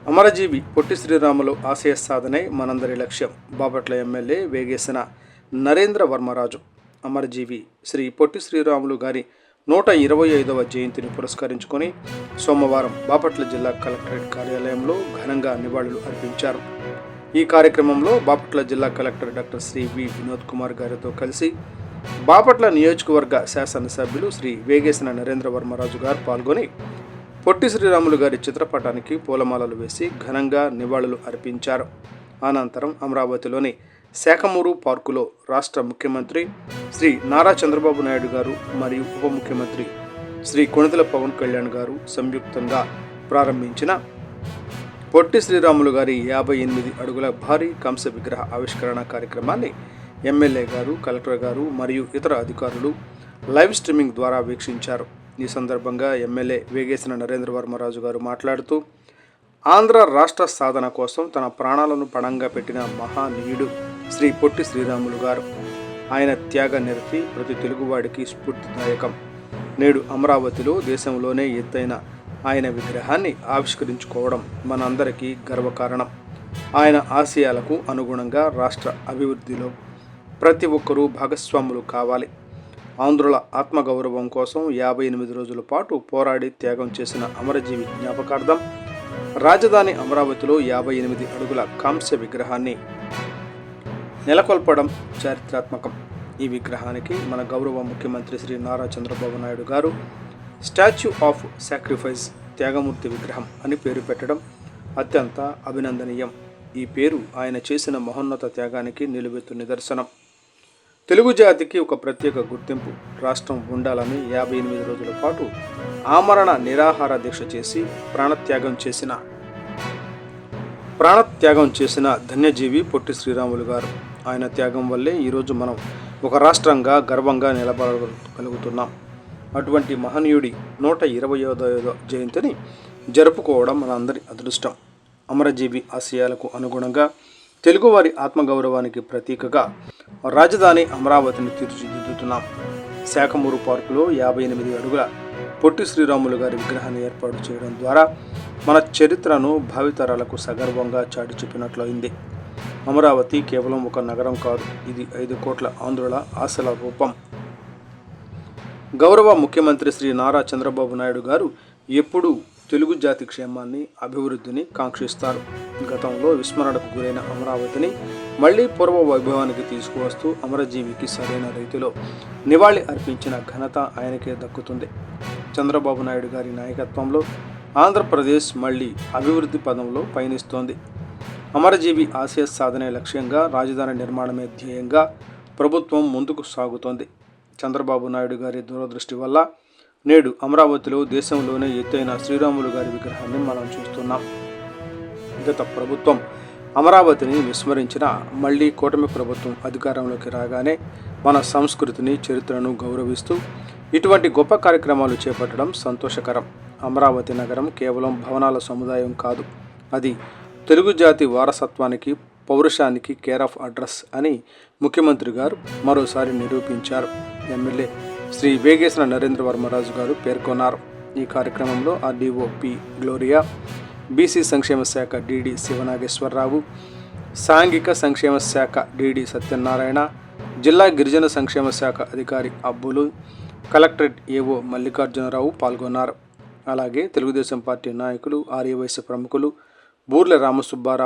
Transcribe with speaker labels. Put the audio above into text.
Speaker 1: అమరజీవి పొట్టి శ్రీరాములు ఆశయ సాధనే మనందరి లక్ష్యం. బాపట్ల ఎమ్మెల్యే వేగేసిన నరేంద్ర వర్మరాజు. అమరజీవి శ్రీ పొట్టి శ్రీరాములు గారి 125వ జయంతిని పురస్కరించుకొని సోమవారం బాపట్ల జిల్లా కలెక్టరేట్ కార్యాలయంలో ఘనంగా నివాళులు అర్పించారు. ఈ కార్యక్రమంలో బాపట్ల జిల్లా కలెక్టర్ డాక్టర్ శ్రీ వి వినోద్ కుమార్ గారితో కలిసి బాపట్ల నియోజకవర్గ శాసనసభ్యులు శ్రీ వేగేసిన నరేంద్ర వర్మరాజు గారు పాల్గొని పొట్టి శ్రీరాములు గారి చిత్రపటానికి పూలమాలలు వేసి ఘనంగా నివాళులు అర్పించారు. అనంతరం అమరావతిలోని శాఖమూరు పార్కులో రాష్ట్ర ముఖ్యమంత్రి శ్రీ నారా చంద్రబాబు నాయుడు గారు మరియు ఉప ముఖ్యమంత్రి శ్రీ కొణిదెల పవన్ కళ్యాణ్ గారు సంయుక్తంగా ప్రారంభించిన పొట్టి శ్రీరాములు గారి 58 అడుగుల భారీ కంస విగ్రహ ఆవిష్కరణ కార్యక్రమాన్ని ఎమ్మెల్యే గారు, కలెక్టర్ గారు మరియు ఇతర అధికారులు లైవ్ స్ట్రీమింగ్ ద్వారా వీక్షించారు. ఈ సందర్భంగా ఎమ్మెల్యే వేగేసిన నరేంద్ర వర్మరాజు గారు మాట్లాడుతూ, ఆంధ్ర రాష్ట్ర సాధన కోసం తన ప్రాణాలను పణంగా పెట్టిన మహానీయుడు శ్రీ పొట్టి శ్రీరాములు గారు. ఆయన త్యాగ నిరతి ప్రతి తెలుగువాడికి స్ఫూర్తిదాయకం. నేడు అమరావతిలో దేశంలోనే ఎత్తైన ఆయన విగ్రహాన్ని ఆవిష్కరించుకోవడం మనందరికీ గర్వకారణం. ఆయన ఆశయాలకు అనుగుణంగా రాష్ట్ర అభివృద్ధిలో ప్రతి ఒక్కరూ భాగస్వాములు కావాలి. ఆంధ్రుల ఆత్మగౌరవం కోసం 58 రోజుల పాటు పోరాడి త్యాగం చేసిన అమరజీవి జ్ఞాపకార్థం రాజధాని అమరావతిలో 58 అడుగుల కాంస్య విగ్రహాన్ని నెలకొల్పడం చారిత్రాత్మకం. ఈ విగ్రహానికి మన గౌరవ ముఖ్యమంత్రి శ్రీ నారా చంద్రబాబు నాయుడు గారు స్టాచ్యూ ఆఫ్ సాక్రిఫైస్ త్యాగమూర్తి విగ్రహం అని పేరు పెట్టడం అత్యంత అభినందనీయం. ఈ పేరు ఆయన చేసిన మహోన్నత త్యాగానికి నిలువెత్తు నిదర్శనం. తెలుగు జాతికి ఒక ప్రత్యేక గుర్తింపు, రాష్ట్రం ఉండాలని 58 రోజుల పాటు ఆమరణ నిరాహార దీక్ష చేసి ప్రాణత్యాగం చేసిన ధన్యజీవి పొట్టి శ్రీరాములు గారు. ఆయన త్యాగం వల్లే ఈరోజు మనం ఒక రాష్ట్రంగా గర్వంగా నిలబడగలుగుతున్నాం. అటువంటి మహనీయుడి 125వ జయంతిని జరుపుకోవడం మనందరి అదృష్టం. అమరజీవి ఆశయాలకు అనుగుణంగా తెలుగువారి ఆత్మగౌరవానికి ప్రతీకగా రాజధాని అమరావతిని తీర్చిదిద్దుతున్నాం. శాఖమూరు పార్కులో 58 అడుగుల పొట్టి శ్రీరాములు గారి విగ్రహాన్ని ఏర్పాటు చేయడం ద్వారా మన చరిత్రను భావితరాలకు సగర్వంగా చాటి చెప్పినట్లయింది. అమరావతి కేవలం ఒక నగరం కాదు, ఇది 5 కోట్ల ఆంధ్రుల ఆశల రూపం. గౌరవ ముఖ్యమంత్రి శ్రీ నారా చంద్రబాబు నాయుడు గారు ఎప్పుడూ తెలుగు జాతి క్షేమాన్ని, అభివృద్ధిని కాంక్షిస్తారు. గతంలో విస్మరణకు గురైన అమరావతిని మళ్లీ పూర్వ వైభవానికి తీసుకువస్తూ అమరజీవికి సరైన రీతిలో నివాళి అర్పించిన ఘనత ఆయనకే దక్కుతుంది. చంద్రబాబు నాయుడు గారి నాయకత్వంలో ఆంధ్రప్రదేశ్ మళ్లీ అభివృద్ధి పదంలో పయనిస్తోంది. అమరజీవి ఆశయ సాధనే లక్ష్యంగా రాజధాని నిర్మాణమే ధ్యేయంగా ప్రభుత్వం ముందుకు సాగుతోంది. చంద్రబాబు నాయుడు గారి దూరదృష్టి వల్ల నేడు అమరావతిలో దేశంలోనే ఎత్తైన శ్రీరాములు గారి విగ్రహాన్ని మనం చూస్తున్నాం. గత ప్రభుత్వం అమరావతిని విస్మరించిన మళ్లీ కూటమి ప్రభుత్వం అధికారంలోకి రాగానే మన సంస్కృతిని, చరిత్రను గౌరవిస్తూ ఇటువంటి గొప్ప కార్యక్రమాలు చేపట్టడం సంతోషకరం. అమరావతి నగరం కేవలం భవనాల సముదాయం కాదు, అది తెలుగు జాతి వారసత్వానికి, పౌరుషానికి కేర్ ఆఫ్ అడ్రస్ అని ముఖ్యమంత్రి గారు మరోసారి నిరూపించారు. ఎమ్మెల్యే శ్రీ వేగేసిన నరేంద్ర వర్మరాజు గారు పేర్కొన్నారు. ఈ కార్యక్రమంలో ఆర్డీఓ పి గ్లోరియా, బీసీ సంక్షేమ శాఖ డిడి శివనాగేశ్వరరావు, సాంఘిక సంక్షేమ శాఖ డిడి సత్యనారాయణ, జిల్లా గిరిజన సంక్షేమ శాఖ అధికారి అబ్బులు, కలెక్టరేట్ ఏఓ మల్లికార్జునరావు పాల్గొన్నారు. అలాగే తెలుగుదేశం పార్టీ నాయకులు, ఆర్యవైశ్య ప్రముఖులు బూర్ల రామసుబ్బారావు,